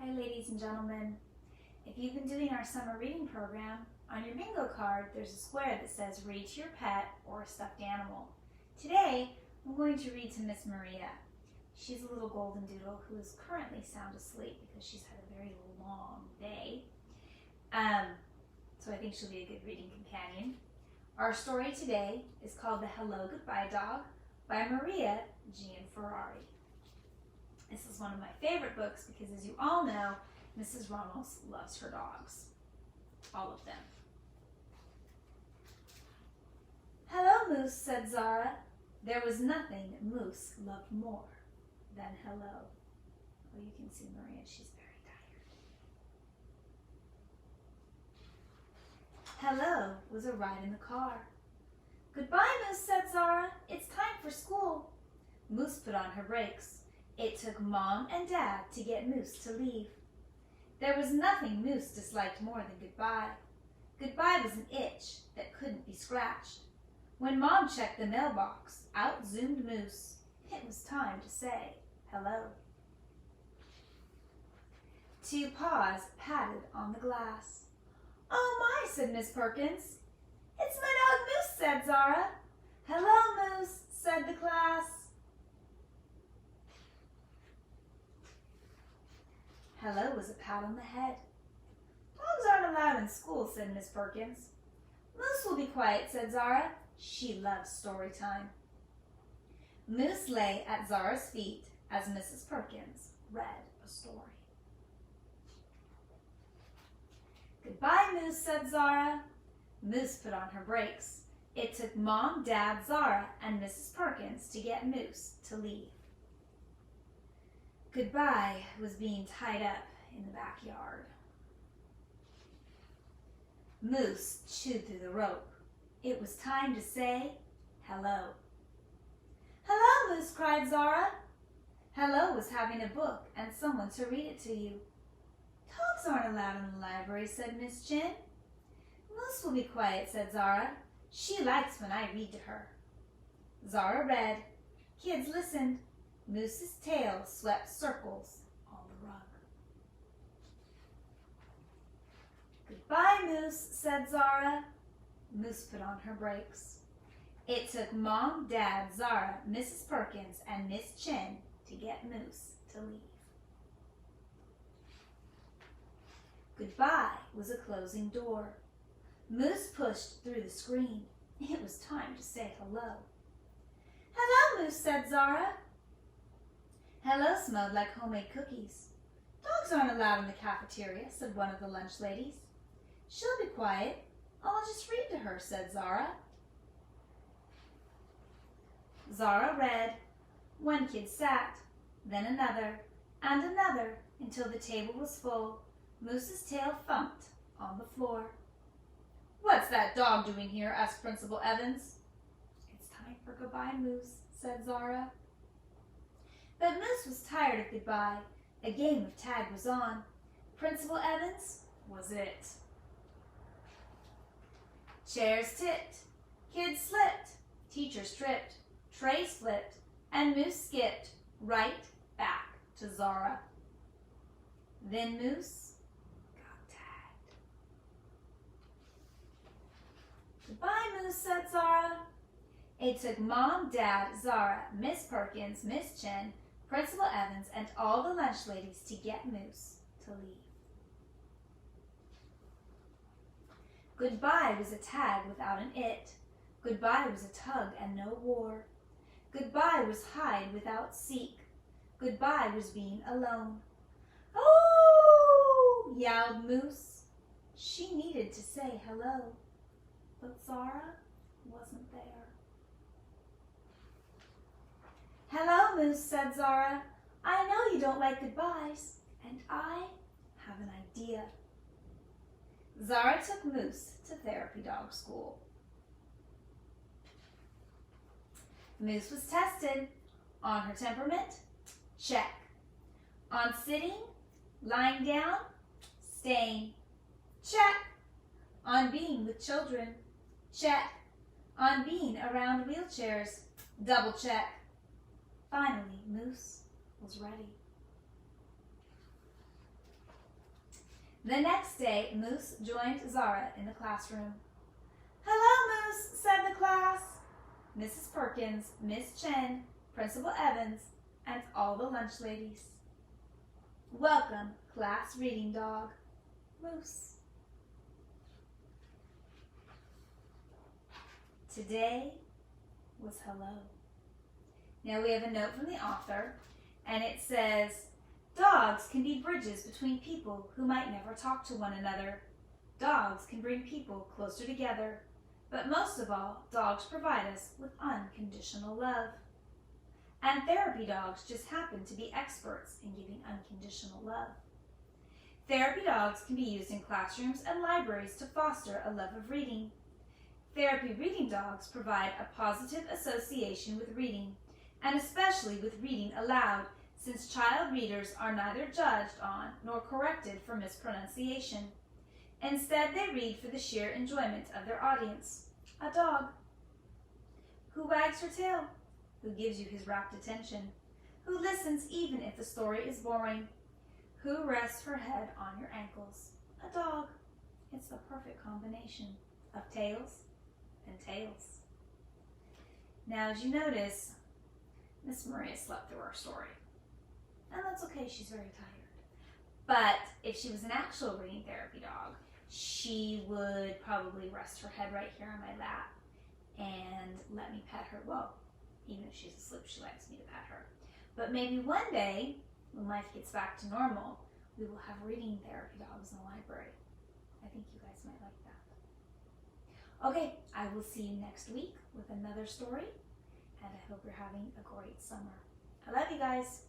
Hi ladies and gentlemen. If you've been doing our summer reading program, on your bingo card there's a square that says read to your pet or a stuffed animal. Today I'm going to read to Miss Maria. She's a little golden doodle who is currently sound asleep because she's had a very long day. So I think she'll be a good reading companion. Our story today is called The Hello Goodbye Dog by Maria Gianferrari. This is one of my favorite books because, as you all know, Mrs. Ramos loves her dogs. All of them. "Hello, Moose," said Zara. There was nothing Moose loved more than hello. Oh, you can see Maria, she's very tired. Hello was a ride in the car. "Goodbye, Moose," said Zara. "It's time for school." Moose put on her brakes. It took Mom and Dad to get Moose to leave. There was nothing Moose disliked more than goodbye. Goodbye was an itch that couldn't be scratched. When Mom checked the mailbox, out zoomed Moose. It was time to say hello. Two paws patted on the glass. "Oh my," said Miss Perkins. "It's my dog Moose," said Zara. "Hello, Moose," said the class. Hello was a pat on the head. "Dogs aren't allowed in school," said Miss Perkins. "Moose will be quiet," said Zara. She loves story time. Moose lay at Zara's feet as Mrs. Perkins read a story. "Goodbye, Moose," said Zara. Moose put on her brakes. It took Mom, Dad, Zara, and Mrs. Perkins to get Moose to leave. Goodbye was being tied up in the backyard. Moose chewed through the rope. It was time to say hello. "Hello, Moose," cried Zara. Hello was having a book and someone to read it to you. "Dogs aren't allowed in the library," said Miss Chin. "Moose will be quiet," said Zara. She likes when I read to her. Zara read. Kids listened. Moose's tail swept circles on the rug. "Goodbye, Moose," said Zara. Moose put on her brakes. It took Mom, Dad, Zara, Mrs. Perkins, and Miss Chin to get Moose to leave. Goodbye was a closing door. Moose pushed through the screen. It was time to say hello. "Hello, Moose," said Zara. Hello smelled like homemade cookies. "Dogs aren't allowed in the cafeteria," said one of the lunch ladies. "She'll be quiet. I'll just read to her," said Zara. Zara read. One kid sat, then another, and another, until the table was full. Moose's tail thumped on the floor. "What's that dog doing here?" asked Principal Evans. "It's time for goodbye, Moose," said Zara. But Moose was tired of goodbye. A game of tag was on. Principal Evans was it. Chairs tipped, kids slipped, teachers tripped, trays flipped, and Moose skipped right back to Zara. Then Moose got tagged. "Goodbye, Moose," said Zara. It took Mom, Dad, Zara, Miss Perkins, Miss Chin, Principal Evans, and all the lunch ladies to get Moose to leave. Goodbye was a tag without an it. Goodbye was a tug and no war. Goodbye was hide without seek. Goodbye was being alone. "Oh!" yowled Moose. She needed to say hello, but Zara wasn't there. "Hello, Moose," said Zara. "I know you don't like goodbyes, and I have an idea." Zara took Moose to therapy dog school. Moose was tested. On her temperament, check. On sitting, lying down, staying, check. On being with children, check. On being around wheelchairs, double check. Finally, Moose was ready. The next day, Moose joined Zara in the classroom. "Hello, Moose," said the class. Mrs. Perkins, Miss Chen, Principal Evans, and all the lunch ladies. "Welcome, class reading dog, Moose." Today was hello. Now we have a note from the author, and it says, "Dogs can be bridges between people who might never talk to one another. Dogs can bring people closer together. But most of all, dogs provide us with unconditional love. And therapy dogs just happen to be experts in giving unconditional love. Therapy dogs can be used in classrooms and libraries to foster a love of reading. Therapy reading dogs provide a positive association with reading, and especially with reading aloud, since child readers are neither judged on nor corrected for mispronunciation. Instead, they read for the sheer enjoyment of their audience. A dog. Who wags her tail? Who gives you his rapt attention? Who listens even if the story is boring? Who rests her head on your ankles? A dog. It's the perfect combination of tails and tails. Now, as you notice, Miss Maria slept through our story. And that's okay, she's very tired. But if she was an actual reading therapy dog, she would probably rest her head right here on my lap and let me pet her. Well, even if she's asleep, she likes me to pet her. But maybe one day, when life gets back to normal, we will have reading therapy dogs in the library. I think you guys might like that. Okay, I will see you next week with another story, and I hope you're having a great summer. I love you guys.